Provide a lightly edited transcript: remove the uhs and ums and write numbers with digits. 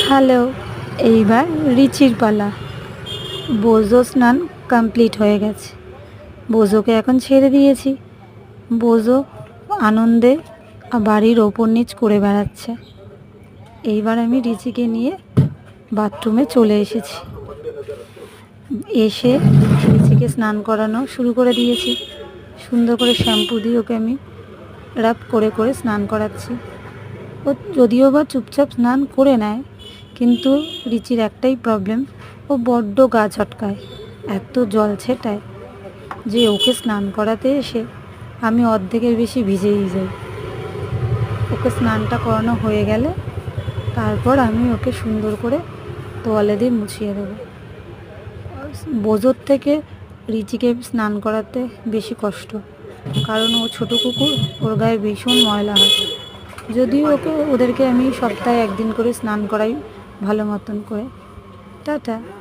Hello, এইবার রিচির পালা। বোজো স্নান কমপ্লিট হয়ে গেছে। বোজোকে এখন ছেড়ে দিয়েছি। বোজো আনন্দে বাড়ির ওপর নিচ করে বেড়াচ্ছে। এইবার আমি রিচিকে নিয়ে বাথরুমে চলে এসেছি। এসে রিচিকে স্নান করানো শুরু করে দিয়েছি। সুন্দর করে শ্যাম্পু দিয়ে ওকে আমি রাব করে করে স্নান করাচ্ছি। ও যদিও বা চুপচাপ স্নান করে নেয়, কিন্তু রিচির একটাই প্রবলেম, ও বড্ড গা ছটকায়, এত জল ছেটায় যে ওকে স্নান করাতে এসে আমি অর্ধেকের বেশি ভিজেই যাই। ওকে স্নানটা করানো হয়ে গেলে তারপর আমি ওকে সুন্দর করে তোয়ালে দিয়ে মুছিয়ে দেবো। বোজোর থেকে রিচিকে স্নান করাতে বেশি কষ্ট, কারণ ও ছোটো কুকুর, ওর গায়ে ভীষণ ময়লা হয়। যদিও ওদেরকে আমি সপ্তাহে একদিন করে স্নান করাই ভালো মতন করে। টাটা।